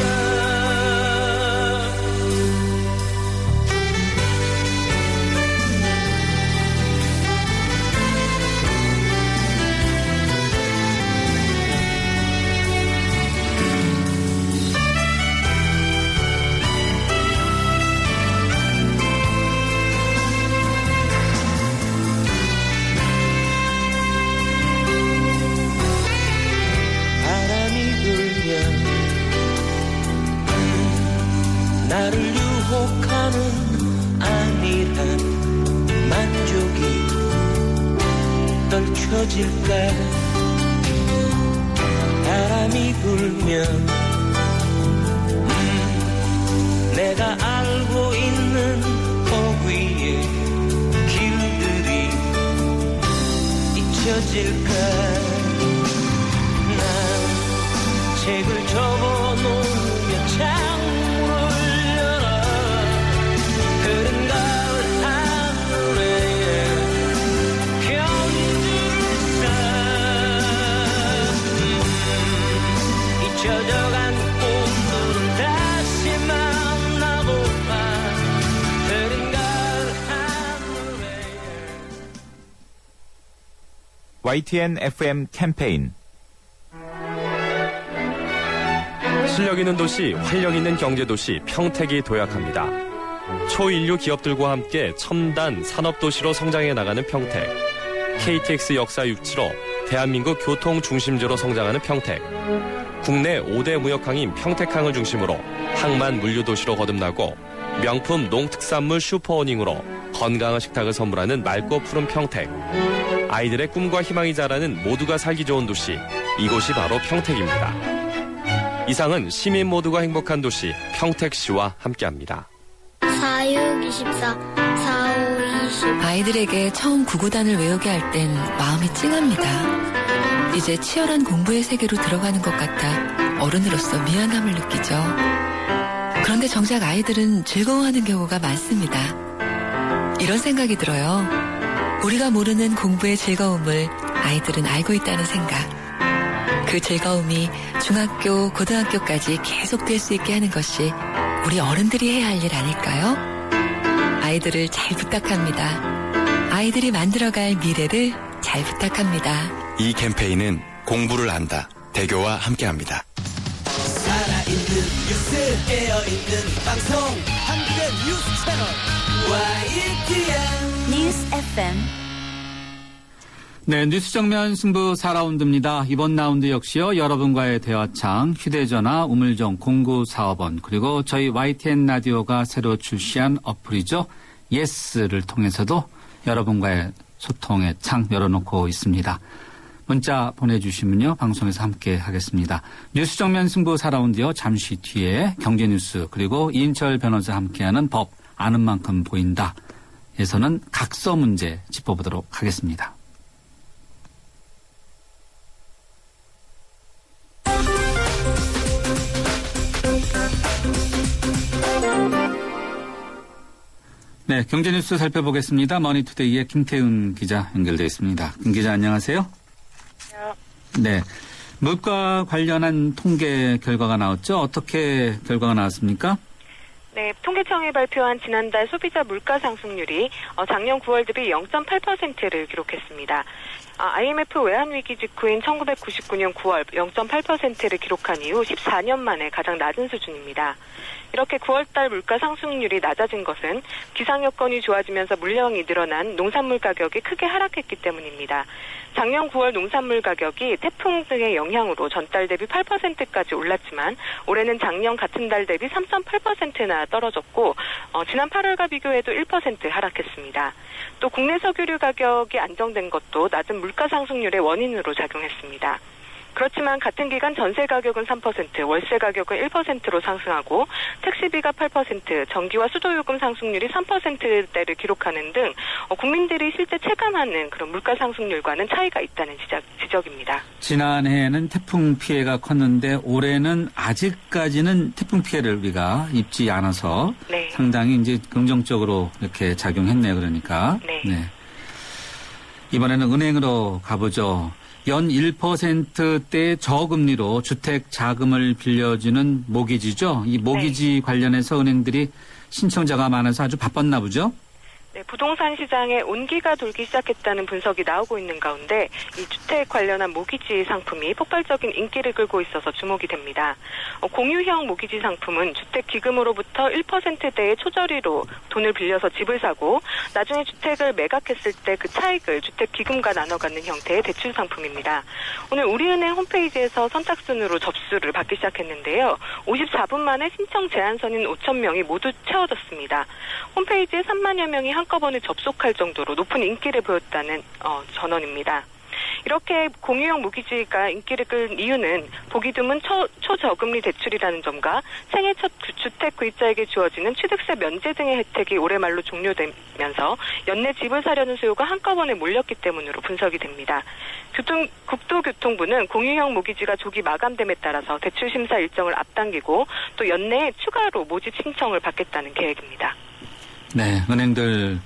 바람이 불면 나를 유혹하는 안일한 만족이 떨쳐질까 바람이 불면 내가 알고 있는 법 위의 길들이 잊혀질까 난 책을 접어놓으며 창문을 열어 흐른 가을 하늘에 편지를 써 잊혀져간 꿈들을 다시 만나고파 흐른 가을 하늘에
YTN FM 캠페인
실력 있는 도시, 활력 있는 경제도시 평택이 도약합니다. 초인류 기업들과 함께 첨단 산업도시로 성장해 나가는 평택. KTX 역사 유치로 대한민국 교통 중심지로 성장하는 평택. 국내 5대 무역항인 평택항을 중심으로 항만 물류도시로 거듭나고 명품 농특산물 슈퍼어닝으로 건강한 식탁을 선물하는 맑고 푸른 평택. 아이들의 꿈과 희망이 자라는 모두가 살기 좋은 도시, 이곳이 바로 평택입니다. 이상은 시민 모두가 행복한 도시 평택시와 함께합니다.
4624 4520
아이들에게 처음 구구단을 외우게 할 땐 마음이 찡합니다. 이제 치열한 공부의 세계로 들어가는 것 같아 어른으로서 미안함을 느끼죠. 그런데 정작 아이들은 즐거워하는 경우가 많습니다. 이런 생각이 들어요. 우리가 모르는 공부의 즐거움을 아이들은 알고 있다는 생각. 그 즐거움이 중학교, 고등학교까지 계속될 수 있게 하는 것이 우리 어른들이 해야 할 일 아닐까요? 아이들을 잘 부탁합니다. 아이들이 만들어갈 미래를 잘 부탁합니다.
이 캠페인은 공부를 한다. 대교와 함께합니다.
살아있는 뉴스 깨어있는 방송 한국의 뉴스 채널 YTN
뉴스 FM.
네, 뉴스 정면 승부 4라운드입니다. 이번 라운드 역시요, 여러분과의 대화창, 휴대전화, 우물정 0945번, 그리고 저희 YTN 라디오가 새로 출시한 어플이죠. 예스를 통해서도 여러분과의 소통의 창 열어놓고 있습니다. 문자 보내주시면요, 방송에서 함께 하겠습니다. 뉴스 정면 승부 4라운드요, 잠시 뒤에 경제뉴스, 그리고 이인철 변호사 함께하는 법, 아는 만큼 보인다. 에서는 각서 문제 짚어보도록 하겠습니다. 네, 경제뉴스 살펴보겠습니다. 머니투데이의 김태훈 기자 연결되어 있습니다. 김 기자 안녕하세요. 네, 물가 관련한 통계 결과가 나왔죠. 어떻게 결과가 나왔습니까?
네, 통계청이 발표한 지난달 소비자 물가 상승률이 작년 9월 대비 0.8%를 기록했습니다. IMF 외환위기 직후인 1999년 9월 0.8%를 기록한 이후 14년 만에 가장 낮은 수준입니다. 이렇게 9월달 물가 상승률이 낮아진 것은 기상 여건이 좋아지면서 물량이 늘어난 농산물 가격이 크게 하락했기 때문입니다. 작년 9월 농산물 가격이 태풍 등의 영향으로 전달 대비 8%까지 올랐지만 올해는 작년 같은 달 대비 3.8%나 떨어졌고 지난 8월과 비교해도 1% 하락했습니다. 또 국내 석유류 가격이 안정된 것도 낮은 물가 상승률의 원인으로 작용했습니다. 그렇지만 같은 기간 전세 가격은 3%, 월세 가격은 1%로 상승하고 택시비가 8%, 전기와 수도요금 상승률이 3%대를 기록하는 등 국민들이 실제 체감하는 그런 물가 상승률과는 차이가 있다는 지적입니다.
지난해에는 태풍 피해가 컸는데 올해는 아직까지는 태풍 피해를 우리가 입지 않아서
네.
상당히 이제 긍정적으로 이렇게 작용했네요. 그러니까.
네.
네. 이번에는 은행으로 가보죠. 연 1%대 저금리로 주택 자금을 빌려주는 모기지죠. 이 모기지 관련해서 은행들이 신청자가 많아서 아주 바빴나 보죠.
네, 부동산 시장에 온기가 돌기 시작했다는 분석이 나오고 있는 가운데 이 주택 관련한 모기지 상품이 폭발적인 인기를 끌고 있어서 주목이 됩니다. 공유형 모기지 상품은 주택 기금으로부터 1%대의 초저리로 돈을 빌려서 집을 사고 나중에 주택을 매각했을 때 그 차익을 주택 기금과 나눠 갖는 형태의 대출 상품입니다. 오늘 우리은행 홈페이지에서 선착순으로 접수를 받기 시작했는데요. 54분 만에 신청 제한선인 5,000명이 모두 채워졌습니다. 홈페이지에 3만여 명이 한꺼번에 접속할 정도로 높은 인기를 보였다는 전원입니다. 이렇게 공유형 모기지가 인기를 끌 이유는 보기 드문 초저금리 대출이라는 점과 생애 첫 주택 구입자에게 주어지는 취득세 면제 등의 혜택이 올해 말로 종료되면서 연내 집을 사려는 수요가 한꺼번에 몰렸기 때문으로 분석이 됩니다. 국토교통부는 공유형 모기지가 조기 마감됨에 따라서 대출 심사 일정을 앞당기고 또 연내에 추가로 모집 신청을 받겠다는 계획입니다.
네, 은행들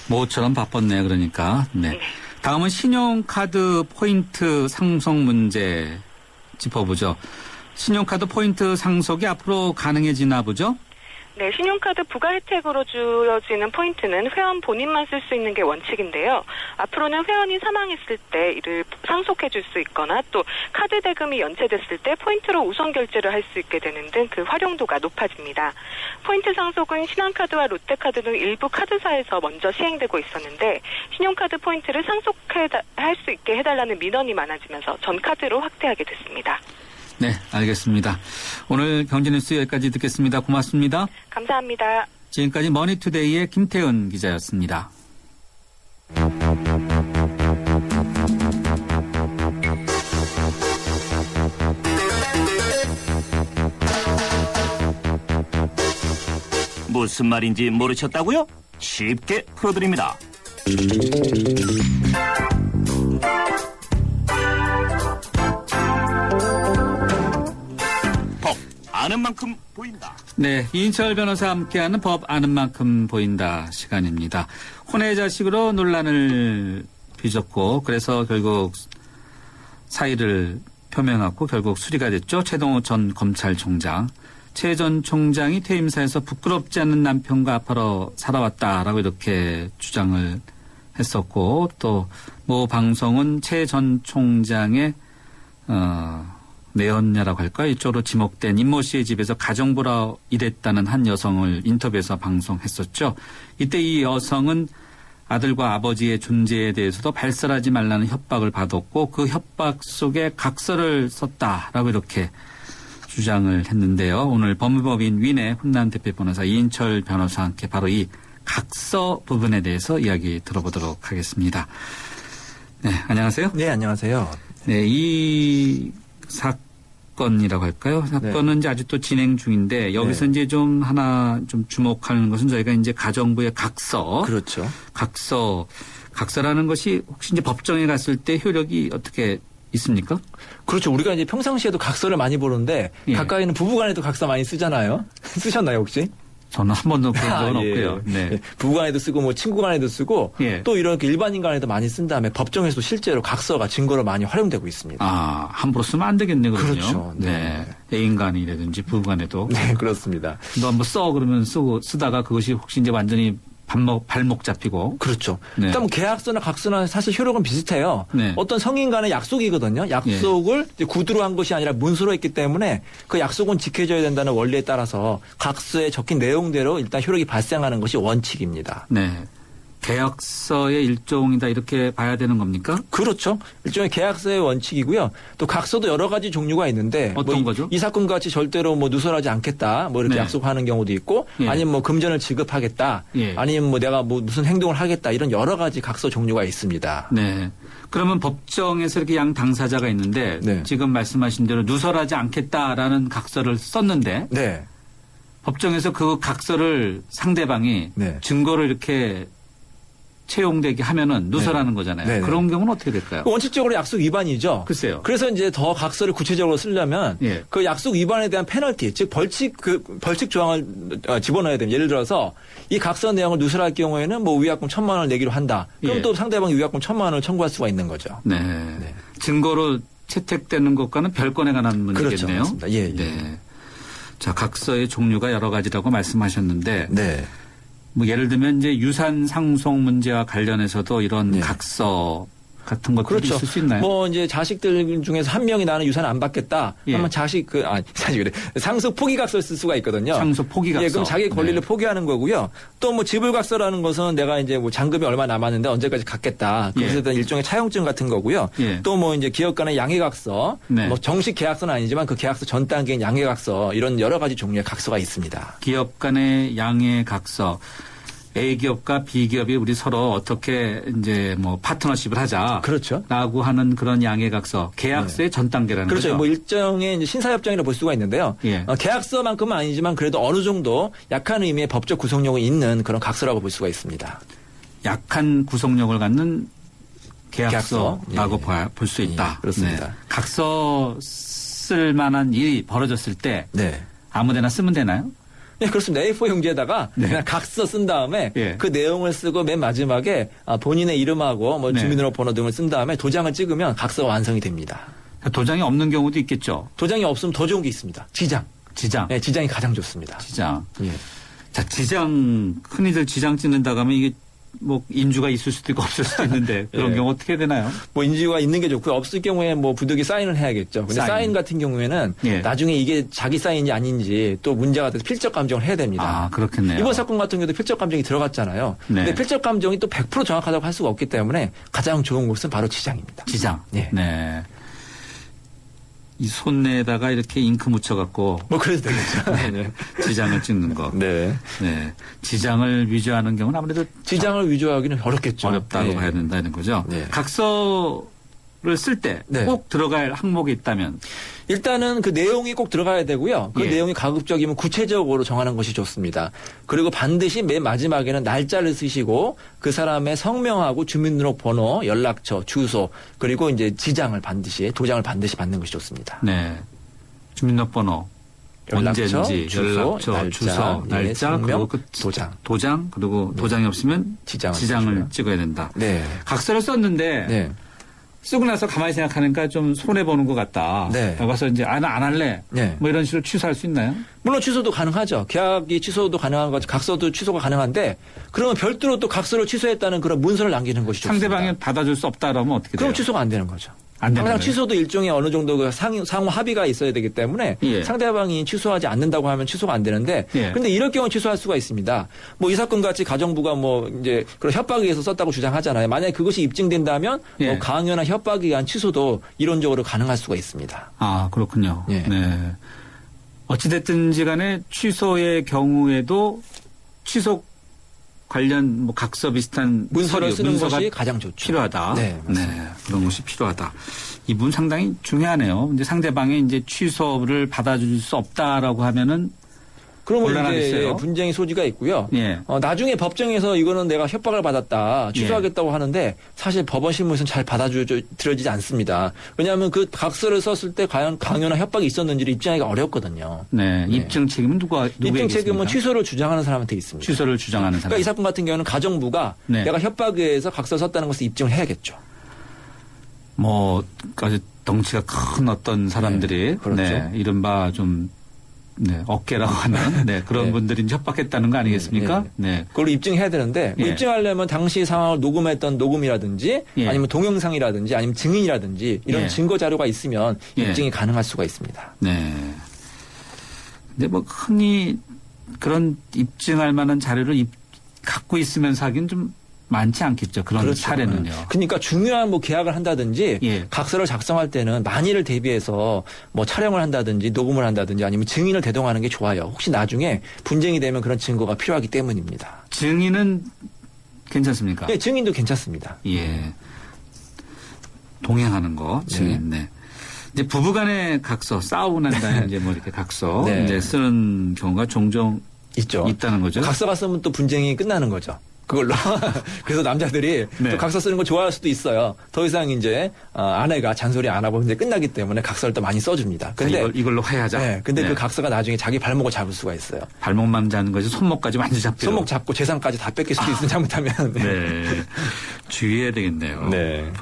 모처럼 바빴네요. 그러니까. 네. 다음은 신용카드 포인트 상속 문제 짚어보죠. 신용카드 포인트 상속이 앞으로 가능해지나 보죠?
네, 신용카드 부가 혜택으로 주어지는 포인트는 회원 본인만 쓸 수 있는 게 원칙인데요. 앞으로는 회원이 사망했을 때 이를 상속해 줄 수 있거나 또 카드 대금이 연체됐을 때 포인트로 우선 결제를 할 수 있게 되는 등 그 활용도가 높아집니다. 포인트 상속은 신한카드와 롯데카드 등 일부 카드사에서 먼저 시행되고 있었는데 신용카드 포인트를 상속할 수 있게 해달라는 민원이 많아지면서 전 카드로 확대하게 됐습니다.
네, 알겠습니다. 오늘 경제뉴스 여기까지 듣겠습니다. 고맙습니다.
감사합니다.
지금까지 머니투데이의 김태훈 기자였습니다.
무슨 말인지 모르셨다고요? 쉽게 풀어드립니다. 법 아는 만큼 보인다.
네, 이인철 변호사와 함께하는 법 아는 만큼 보인다 시간입니다. 혼외 자식으로 논란을 빚었고 그래서 결국 사의를 표명하고 결국 수리가 됐죠. 최동호 전 검찰총장. 최 전 총장이 퇴임사에서 부끄럽지 않은 남편과 아파로 살아왔다라고 이렇게 주장을 했었고 또 모 방송은 최 전 총장의 내연녀라고 할까요? 이쪽으로 지목된 임모 씨의 집에서 가정부라 일했다는 한 여성을 인터뷰해서 방송했었죠. 이때 이 여성은 아들과 아버지의 존재에 대해서도 발설하지 말라는 협박을 받았고 그 협박 속에 각서를 썼다라고 이렇게 주장을 했는데요. 오늘 법무법인 위내 훈남 대표 변호사 이인철 변호사와 함께 바로 이 각서 부분에 대해서 이야기 들어보도록 하겠습니다. 네, 안녕하세요.
네, 안녕하세요.
네, 이 사건이라고 할까요? 사건은 이제 아직도 진행 중인데 여기서 이제 좀 하나 좀 주목하는 것은 저희가 이제 가정부의 각서.
그렇죠.
각서라는 것이 혹시 이제 법정에 갔을 때 효력이 어떻게 있습니까?
그렇죠. 우리가 이제 평상시에도 각서를 많이 보는데 가까이 있는 부부간에도 각서 많이 쓰잖아요. 쓰셨나요, 혹시?
저는 한 번도 그런 적은 없고요. 네.
부부간에도 쓰고 뭐 친구간에도 쓰고 또 이렇게 일반인 간에도 많이 쓴 다음에 법정에서도 실제로 각서가 증거로 많이 활용되고 있습니다.
아, 함부로 쓰면 안 되겠네요.
그렇죠.
네. 애인 간이라든지 부부 간에도.
네, 그렇습니다.
너 한번 써 그러면 쓰다가 그것이 혹시 이제 완전히 발목 잡히고.
그렇죠. 네. 일단 뭐 계약서나 각서나 사실 효력은 비슷해요. 네. 어떤 성인 간의 약속이거든요. 약속을 이제 구두로 한 것이 아니라 문서로 했기 때문에 그 약속은 지켜져야 된다는 원리에 따라서 각서에 적힌 내용대로 일단 효력이 발생하는 것이 원칙입니다.
네. 계약서의 일종이다 이렇게 봐야 되는 겁니까?
그렇죠. 일종의 계약서의 원칙이고요. 또 각서도 여러 가지 종류가 있는데
어떤 거죠?
이 사건 같이 절대로 뭐 누설하지 않겠다 뭐 이렇게 약속하는 경우도 있고 아니면 뭐 금전을 지급하겠다 아니면 뭐 내가 뭐 무슨 행동을 하겠다 이런 여러 가지 각서 종류가 있습니다.
네. 그러면 법정에서 이렇게 양 당사자가 있는데 지금 말씀하신 대로 누설하지 않겠다라는 각서를 썼는데 법정에서 그 각서를 상대방이 증거를 이렇게 채용되게 하면은 누설하는 거잖아요. 네네. 그런 경우는 어떻게 될까요?
원칙적으로 약속 위반이죠.
글쎄요.
그래서 이제 더 각서를 구체적으로 쓰려면 그 약속 위반에 대한 페널티, 즉 벌칙 조항을 집어넣어야 됩니다. 예를 들어서 이 각서 내용을 누설할 경우에는 뭐 위약금 1,000만 원을 내기로 한다. 그럼 또 상대방이 위약금 1,000만 원을 청구할 수가 있는 거죠.
네. 증거로 채택되는 것과는 별건에 관한 문제겠네요.
그렇죠. 예.
네. 자, 각서의 종류가 여러 가지라고 말씀하셨는데.
네.
뭐 예를 들면 이제 유산 상속 문제와 관련해서도 이런 각서 같은 것들이 있을 수 있나요?
뭐 이제 자식들 중에서 한 명이 나는 유산 안 받겠다. 하면 사실 그래. 상속 포기 각서를 쓸 수가 있거든요.
상속 포기 각서.
그럼 자기 권리를 포기하는 거고요. 또 뭐 지불 각서라는 것은 내가 이제 뭐 잔금이 얼마 남았는데 언제까지 갚겠다. 그래서 일단 일종의 차용증 같은 거고요. 또 뭐 이제 기업 간의 양해 각서. 뭐 정식 계약서는 아니지만 그 계약서 전 단계인 양해 각서 이런 여러 가지 종류의 각서가 있습니다.
기업 간의 양해 각서. A기업과 B기업이 우리 서로 어떻게 이제 뭐 파트너십을 하자.
그렇죠.
라고 하는 그런 양해각서. 계약서의 전 단계라는
그렇죠.
거죠.
뭐 일정의 이제 신사협정이라고 볼 수가 있는데요. 계약서만큼은 아니지만 그래도 어느 정도 약한 의미의 법적 구속력이 있는 그런 각서라고 볼 수가 있습니다.
약한 구속력을 갖는 계약서라고 볼 수 있다.
그렇습니다.
각서 쓸 만한 일이 벌어졌을 때 아무데나 쓰면 되나요?
네, 그렇습니다. A4 용지에다가 그냥 각서 쓴 다음에 그 내용을 쓰고 맨 마지막에 본인의 이름하고 뭐 주민등록번호 등을 쓴 다음에 도장을 찍으면 각서가 완성이 됩니다.
도장이 없는 경우도 있겠죠.
도장이 없으면 더 좋은 게 있습니다. 지장. 네, 지장이 가장 좋습니다.
지장. 자, 지장 흔히들 지장 찍는다고 하면 이게 뭐 인주가 있을 수도 있고 없을 수도 있는데 그런 경우 어떻게 되나요?
뭐 인주가 있는 게 좋고요. 없을 경우에 뭐 부득이 사인을 해야겠죠. 근데 사인 같은 경우에는 나중에 이게 자기 사인이 아닌지 또 문제가 돼서 필적 감정을 해야 됩니다.
아, 그렇겠네요.
이번 사건 같은 경우도 필적 감정이 들어갔잖아요. 근데 필적 감정이 또 100% 정확하다고 할 수가 없기 때문에 가장 좋은 곳은 바로 지장입니다.
지장. 네. 이 손에다가 이렇게 잉크 묻혀갖고.
뭐, 그래도 되겠죠.
지장을 찍는 거.
네.
지장을 위조하는 경우는 아무래도.
지장을 위조하기는 어렵겠죠.
어렵다고 봐야 된다는 거죠. 각서를 쓸 때 꼭 들어갈 항목이 있다면.
일단은 그 내용이 꼭 들어가야 되고요. 그 내용이 가급적이면 구체적으로 정하는 것이 좋습니다. 그리고 반드시 맨 마지막에는 날짜를 쓰시고 그 사람의 성명하고 주민등록번호, 연락처, 주소 그리고 이제 지장을 반드시 도장을 반드시 받는 것이 좋습니다.
네. 주민등록번호,
연락처,
언제인지, 연락처, 주소, 날짜,
성명,
그리고 그
도장,
그리고 도장이 없으면 지장을 찍어야 된다.
네.
각서를 썼는데. 쓰고 나서 가만히 생각하니까 좀 손해보는 것 같다. 라고 해서 이제 안 할래. 뭐 이런 식으로 취소할 수 있나요?
물론 취소도 가능하죠. 계약이 취소도 가능한 거죠. 각서도 취소가 가능한데 그러면 별도로 또 각서를 취소했다는 그런 문서를 남기는 것이 좋습니다.
상대방이 받아줄 수 없다 그러면 어떻게 돼요?
그럼 취소가 안 되는 거죠.
안 되는
항상
거예요?
취소도 일종의 어느 정도 그 상호 합의가 있어야 되기 때문에
예.
상대방이 취소하지 않는다고 하면 취소가 안 되는데
예.
근데 이럴 경우 취소할 수가 있습니다. 뭐 이 사건 같이 가정부가 뭐 이제 그런 협박에 의해서 썼다고 주장하잖아요. 만약에 그것이 입증된다면
예.
뭐 강요나 협박에 의한 취소도 이론적으로 가능할 수가 있습니다.
아, 그렇군요.
예.
네. 어찌됐든지 간에 취소의 경우에도 취소 관련 뭐 각서 비슷한
문서를
서류,
쓰는
문서가
것이 가장 좋죠.
필요하다.
네, 맞습니다.
그런 것이 필요하다. 이 부분 상당히 중요하네요. 이제 상대방이 이제 취소를 받아줄 수 없다라고 하면은
그러면
곤란하겠어요.
이제 분쟁의 소지가 있고요.
예.
나중에 법정에서 이거는 내가 협박을 받았다 취소하겠다고 하는데 사실 법원 실무에서는 잘 받아들여지지 않습니다. 왜냐하면 그 각서를 썼을 때 과연 강요나 협박이 있었는지를 입증하기가 어렵거든요.
네. 입증 책임은 누구에게
입증 책임은
있습니까?
취소를 주장하는 사람한테 있습니다.
취소를 주장하는 사람.
그러니까 이 사건 같은 경우는 가정부가
네.
내가 협박에 의해서 각서를 썼다는 것을 입증을 해야겠죠.
뭐 아주 덩치가 큰 어떤 사람들이
네, 그렇죠.
네, 이른바 좀 네, 어깨라고 하는 네, 그런
네.
분들이 협박했다는 거 아니겠습니까? 네.
그걸 입증해야 되는데 뭐
예.
입증하려면 당시 상황을 녹음했던 녹음이라든지
예.
아니면 동영상이라든지 아니면 증인이라든지 이런
예.
증거 자료가 있으면
예.
입증이 가능할 수가 있습니다.
네. 근데 뭐 흔히 그런 입증할 만한 자료를 갖고 있으면서 하긴 좀 많지 않겠죠. 그런
그렇죠.
사례는요.
그러니까 중요한 뭐 계약을 한다든지
예.
각서를 작성할 때는 만일을 대비해서 뭐 촬영을 한다든지 녹음을 한다든지 아니면 증인을 대동하는 게 좋아요. 혹시 나중에 분쟁이 되면 그런 증거가 필요하기 때문입니다.
증인은 괜찮습니까?
네, 증인도 괜찮습니다.
예. 동행하는 거, 증인, 네. 이제 부부간의 각서, 싸우고 난 다음에 이제 뭐 이렇게 각서,
네.
이제 쓰는 경우가 종종
있죠.
있다는 거죠.
각서가 쓰면 또 분쟁이 끝나는 거죠. 그걸로. 그래서 남자들이
네.
또 각서 쓰는 거 좋아할 수도 있어요. 더 이상 이제 아내가 잔소리 안 하고 이제 끝나기 때문에 각서를 또 많이 써줍니다. 근데
이걸로 화해하자.
네, 근데
네.
그 각서가 나중에 자기 발목을 잡을 수가 있어요.
발목만 잡는 것이 손목까지 완전히 잡혀요.
손목 잡고 재산까지 다 뺏길 수도 있으면 잘못하면.
네. 주의해야 되겠네요.
네.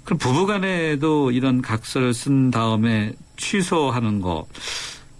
그럼 부부간에도 이런 각서를 쓴 다음에 취소하는 거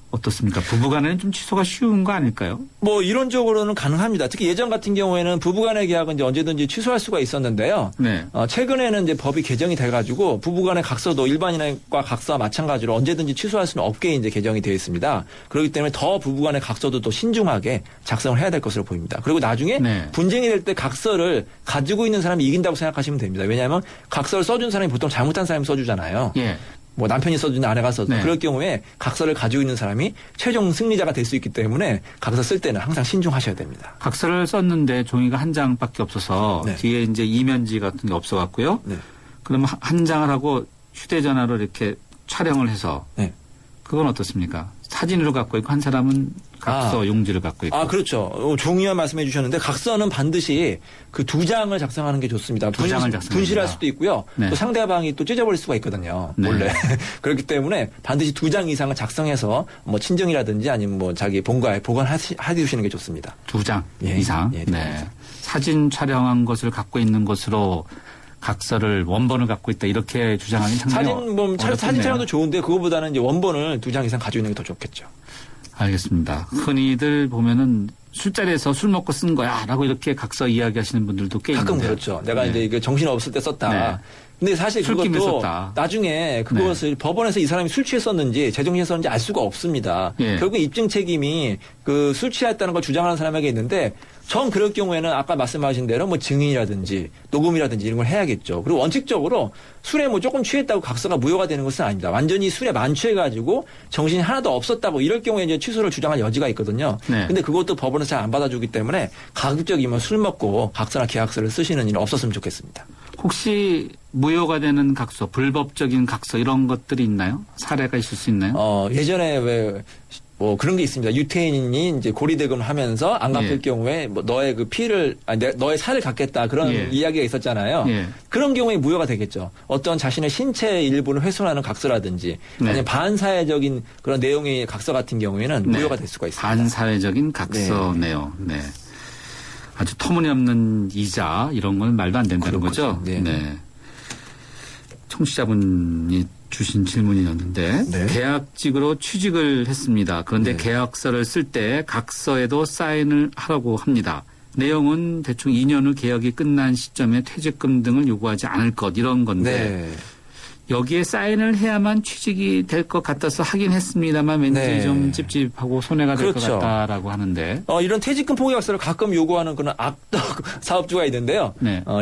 어떻습니까? 부부간에는 좀 취소가 쉬운 거 아닐까요?
뭐 이론적으로는 가능합니다. 특히 예전 같은 경우에는 부부간의 계약은 이제 언제든지 취소할 수가 있었는데요.
네.
최근에는 이제 법이 개정이 돼가지고 부부간의 각서도 일반인과 각서와 마찬가지로 언제든지 취소할 수는 없게 이제 개정이 되어 있습니다. 그렇기 때문에 더 부부간의 각서도 또 신중하게 작성을 해야 될 것으로 보입니다. 그리고 나중에
네.
분쟁이 될 때 각서를 가지고 있는 사람이 이긴다고 생각하시면 됩니다. 왜냐하면 각서를 써준 사람이 보통 잘못한 사람이 써주잖아요.
예.
뭐 남편이 써준 아내가 써준
네.
그럴 경우에 각서를 가지고 있는 사람이 최종 승리자가 될 수 있기 때문에 각서 쓸 때는 항상 신중하셔야 됩니다.
각서를 썼는데 종이가 한 장밖에 없어서
네.
뒤에 이제 이면지 같은 게 없어갖고요.
네.
그러면 한 장을 하고 휴대전화로 이렇게 촬영을 해서
네.
그건 어떻습니까? 사진으로 갖고 있고 한 사람은 각서 용지를 갖고 있고.
그렇죠. 중요한 말씀해 주셨는데 각서는 반드시 그 2장을 작성하는 게 좋습니다.
두 장을 작성합니다.
분실할 수도 있고요.
네.
또 상대방이 또 찢어버릴 수가 있거든요.
네.
원래. 그렇기 때문에 반드시 2장 이상을 작성해서 뭐 친정이라든지 아니면 뭐 자기 본가에 보관해 두시는 게 좋습니다.
2장
예,
이상.
예,
네. 사진 촬영한 것을 갖고 있는 것으로 각서를 원본을 갖고 있다 이렇게 주장하는 상당히
사진 촬영도 좋은데 그거보다는 이제 원본을 2장 이상 가지고 있는 게 더 좋겠죠.
알겠습니다. 흔히들 보면은 술자리에서 술 먹고 쓴 거야라고 이렇게 각서 이야기하시는 분들도 꽤
가끔
있는데요.
그렇죠. 내가
네.
이제 이거 정신 없을 때 썼다.
네.
근데 사실
술김에
그것도
썼다.
나중에 그것을 법원에서 이 사람이 술 취했었는지 제정신에 썼는지 알 수가 없습니다.
예.
결국 입증 책임이 그 술 취했다는 걸 주장하는 사람에게 있는데 전 그럴 경우에는 아까 말씀하신 대로 뭐 증인이라든지 녹음이라든지 이런 걸 해야겠죠. 그리고 원칙적으로 술에 뭐 조금 취했다고 각서가 무효가 되는 것은 아닙니다. 완전히 술에 만취해가지고 정신이 하나도 없었다고 이럴 경우에 이제 취소를 주장할 여지가 있거든요.
네.
근데 그것도 법원에서 잘 안 받아주기 때문에 가급적이면 술 먹고 각서나 계약서를 쓰시는 일은 없었으면 좋겠습니다.
혹시 무효가 되는 각서, 불법적인 각서 이런 것들이 있나요? 사례가 있을 수 있나요?
예전에 왜 뭐 그런 게 있습니다. 유태인이 이제 고리대금을 하면서 안 갚을
예.
경우에 뭐 너의 그 피를 너의 살을 갚겠다 그런
예.
이야기가 있었잖아요.
예.
그런 경우에 무효가 되겠죠. 어떤 자신의 신체 일부를 훼손하는 각서라든지
네.
아니면 반사회적인 그런 내용의 각서 같은 경우에는
네.
무효가 될 수가 있습니다.
반사회적인 각서네요. 네. 아주 터무니없는 이자 이런 건 말도 안 된다는 거죠.
네.
네. 청취자분이 주신 질문이었는데
네.
계약직으로 취직을 했습니다. 그런데
네.
계약서를 쓸 때 각서에도 사인을 하라고 합니다. 내용은 대충 2년 후 개혁이 끝난 시점에 퇴직금 등을 요구하지 않을 것 이런 건데 여기에 사인을 해야만 취직이 될 것 같아서 하긴 했습니다만 왠지 좀 찝찝하고 손해가 될 것 같다라고 하는데
이런 퇴직금 포기학설을 가끔 요구하는 그런 악덕 사업주가 있는데요.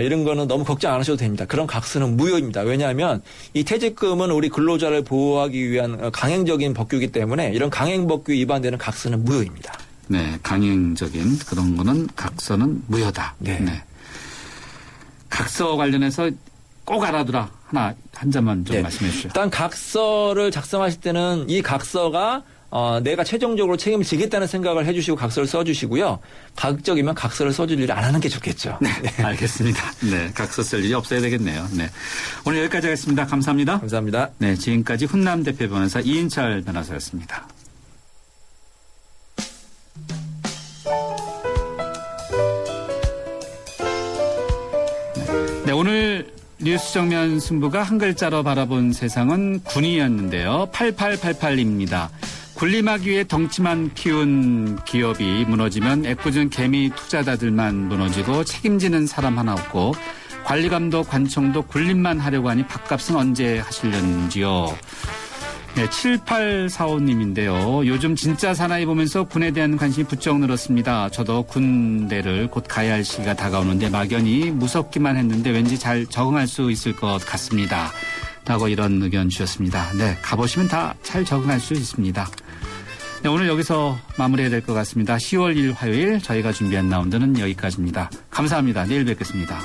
이런 거는 너무 걱정 안 하셔도 됩니다. 그런 각서는 무효입니다. 왜냐하면 이 퇴직금은 우리 근로자를 보호하기 위한 강행적인 법규이기 때문에 이런 강행법규 위반되는 각서는 무효입니다.
네, 강행적인 그런 거는 각서는 무효다. 네. 각서 관련해서 꼭 알아두라. 한 점만 좀 말씀해 주시죠.
일단 각서를 작성하실 때는 이 각서가 내가 최종적으로 책임을 지겠다는 생각을 해주시고 각서를 써주시고요. 가급적이면 각서를 써줄 일을 안 하는 게 좋겠죠.
네, 알겠습니다. 네, 각서 쓸 일이 없어야 되겠네요. 네, 오늘 여기까지 하겠습니다. 감사합니다.
감사합니다.
네, 지금까지 훈남 대표 변호사 이인철 변호사였습니다. 네, 오늘 뉴스 정면 승부가 한 글자로 바라본 세상은 군이었는데요. 8888입니다. 군림하기 위해 덩치만 키운 기업이 무너지면 애꿎은 개미 투자자들만 무너지고 책임지는 사람 하나 없고 관리감독 관청도 군림만 하려고 하니 밥값은 언제 하시려는지요. 네, 7845님인데요. 요즘 진짜 사나이 보면서 군에 대한 관심이 부쩍 늘었습니다. 저도 군대를 곧 가야 할 시기가 다가오는데 막연히 무섭기만 했는데 왠지 잘 적응할 수 있을 것 같습니다. 라고 이런 의견 주셨습니다. 네, 가보시면 다 잘 적응할 수 있습니다. 네, 오늘 여기서 마무리해야 될 것 같습니다. 10월 1일 화요일 저희가 준비한 라운드는 여기까지입니다. 감사합니다. 내일 뵙겠습니다.